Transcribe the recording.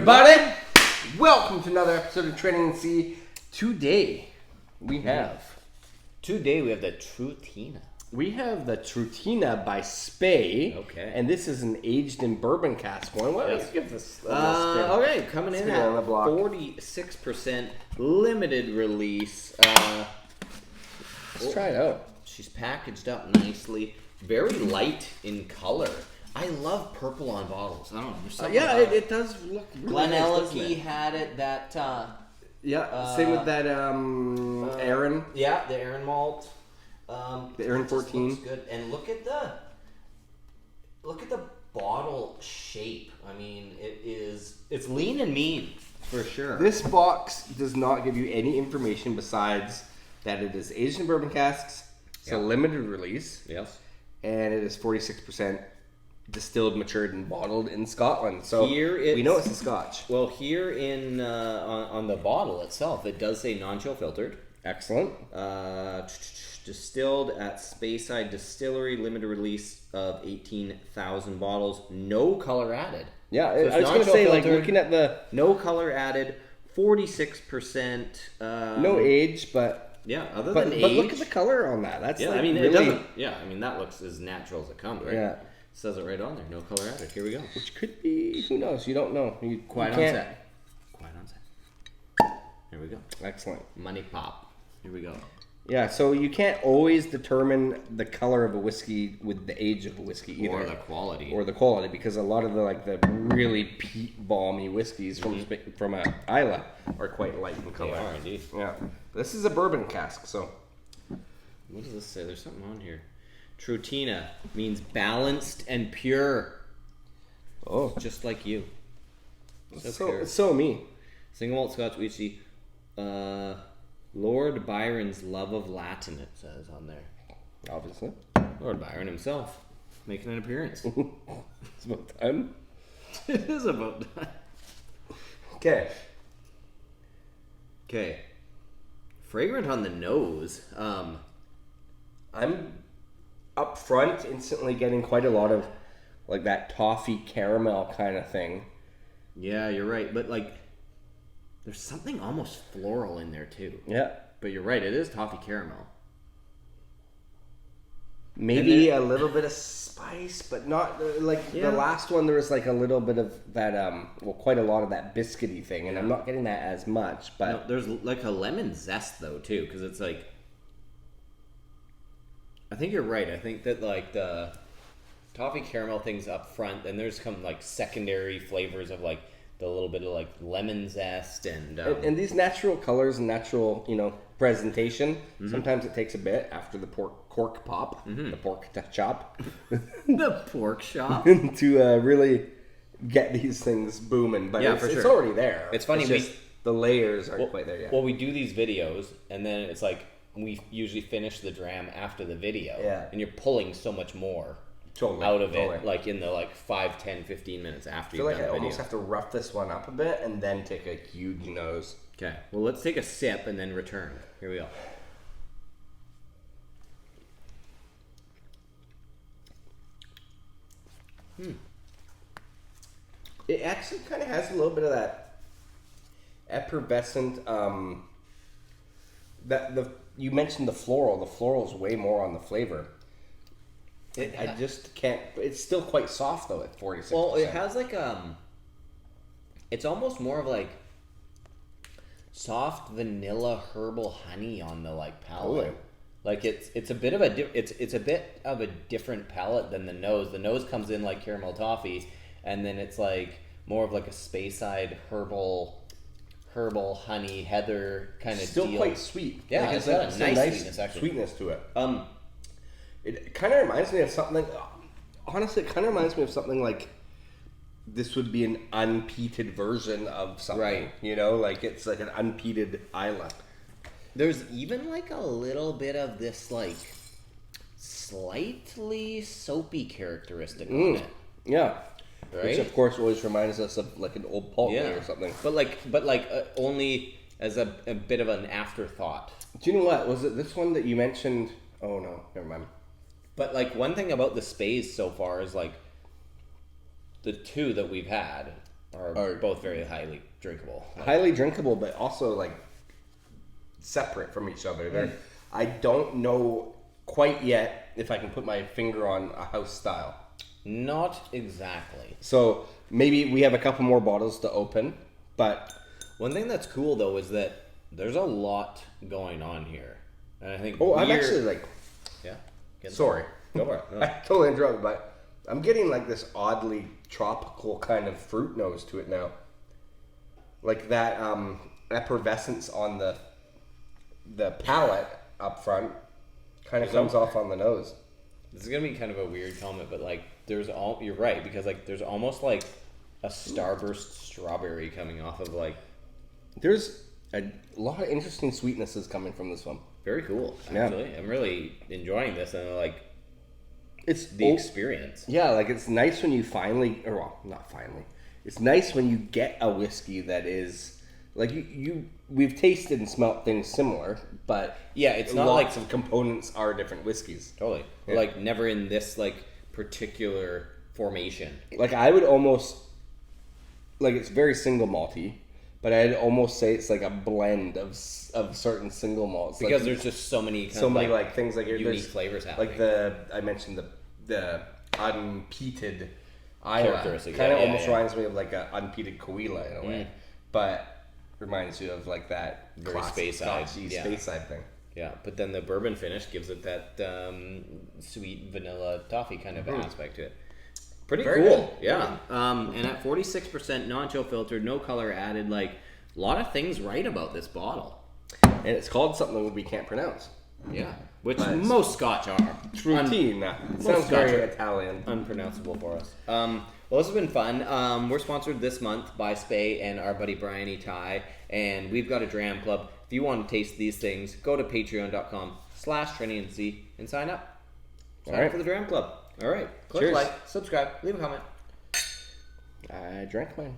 everybody. Welcome to another episode of Training and See. Today we have the Trutina. We have the Trutina by Spey. Okay. And this is an aged in bourbon cask one. Let's give this a little spin. Okay, coming in at on the block. 46% limited release. Let's try it out. She's packaged up nicely. Very light in color. I love purple on bottles. I don't know. There's something about it does look really Glen nice, Ellachie had it. That same with that Aaron. Yeah, the Aaron malt. The Aaron 14. Looks good. And look at the bottle shape. I mean, it's lean and mean for sure. This box does not give you any information besides that it is aged in bourbon casks. It's a limited release. Yes. And it is 46% distilled, matured, and bottled in Scotland. So we know it's a Scotch. Well, here in on the bottle itself, it does say non-chill filtered. Excellent. Distilled at Speyside Distillery, limited release of 18,000 bottles. No color added. Yeah, So I was going to say, like, looking at the... No color added, 46%. no age, but... Yeah, other but, than age. But look at the color on that. That's I mean, really... it doesn't... Yeah, I mean, that looks as natural as it comes, right? Yeah. Says it right on there. No color added. Here we go. Which could be... Who knows? You don't know. Quiet on set. Quiet on set. Here we go. Excellent. Money pop. Here we go. Yeah, so you can't always determine the color of a whiskey with the age of a whiskey either. Or the quality. Or the quality, because a lot of the really peat balmy whiskeys from Islay are quite light in color. They are indeed. Yeah. This is a bourbon cask, so... What does this say? There's something on here. Trutina means balanced and pure. Oh. Just like you. So me. Single malt Scotch Whisky. Lord Byron's love of Latin, it says on there. Obviously. Lord Byron himself making an appearance. It's about time. It is about time. Okay. Fragrant on the nose. I'm up front instantly getting quite a lot of like that toffee caramel kind of thing. Yeah, you're right. But like, there's something almost floral in there too. Yeah. But you're right, it is toffee caramel. Maybe a little bit of spice, but not the last one. There was like a little bit of that, quite a lot of that biscuity thing, and I'm not getting that as much. But no, there's like a lemon zest though too, because it's like. I think you're right. I think that like the toffee caramel thing's up front, and there's some like secondary flavors of like the little bit of like lemon zest and these natural colors and natural presentation. Mm-hmm. Sometimes it takes a bit after the cork pop, the pork chop, the pork chop to really get these things booming. But it's already there. It's funny. It's just the layers aren't quite there yet. Well, we do these videos, and then it's like. We usually finish the dram after the video, and you're pulling so much more out of it, like in the 5, 10, 15 minutes after you've done the video. I almost have to rough this one up a bit and then take a huge nose. Okay, well, let's take a sip and then return. Here we go. It actually kind of has a little bit of that effervescent, you mentioned the floral. The floral is way more on the flavor. I just can't. It's still quite soft though at 46%. Well, it has it's almost more of like soft vanilla herbal honey on the palate. Totally. Like it's a bit of a different palate than the nose. The nose comes in like caramel toffee, and then it's like more of like a Speyside herbal honey heather kind of still deal. Quite sweet. Yeah, it's got a nice sweetness actually. Sweetness to it. It kind of reminds me of something. Honestly, it kind of reminds me of something like this would be an unpeated version of something. Right. It's like an unpeated Islay. There's even like a little bit of this like slightly soapy characteristic on it. Yeah. Right? Which of course always reminds us of like an old Paltney or something. But only as a bit of an afterthought. Do you know what? Was it this one that you mentioned? Oh no, never mind. But one thing about the Speys so far is the two that we've had are both very highly drinkable. Highly drinkable, but also like separate from each other. I don't know quite yet if I can put my finger on a house style. Not exactly. So maybe we have a couple more bottles to open, but one thing that's cool though is that there's a lot going on here, and I think. I'm actually like. Yeah. Sorry. Go for it. No. I totally interrupted, but I'm getting like this oddly tropical kind of fruit nose to it now. Like that effervescence on the palate up front kind of comes off on the nose. This is gonna be kind of a weird comment, but like you're right, because like there's almost like a starburst strawberry coming off of like. There's a lot of interesting sweetnesses coming from this one. Very cool, actually. Yeah. I'm really enjoying this, and like it's the experience. Yeah, like it's nice when you not finally. It's nice when you get a whiskey that is like we've tasted and smelt things similar, but yeah, it's not lots like of components are different whiskeys. Totally, yeah. Like never in this like particular formation. Like I would almost like it's very single malty, but I'd almost say it's like a blend of certain single malts because like, there's just so many like things like unique flavors happening. Like I mentioned the unpeated characteristic kind of almost reminds me of like an unpeated Coila in a way, but reminds you of like that very Speyside Speyside thing. Yeah, but then the bourbon finish gives it that sweet vanilla toffee kind of aspect to it. Pretty very cool, good. yeah. And at 46% non-chill filtered, no color added, like a lot of things right about this bottle. And it's called something we can't pronounce. Yeah, which most Scotch are. Trutina. Sounds very Italian. Unpronounceable for us. Well, this has been fun. We're sponsored this month by Spey and our buddy Brian E. Ty, and we've got a Dram Club. If you want to taste these things, go to patreon.com/TrinityandC and sign up. Sign up for the Dram Club. All right. Click like, subscribe, leave a comment. I drank mine.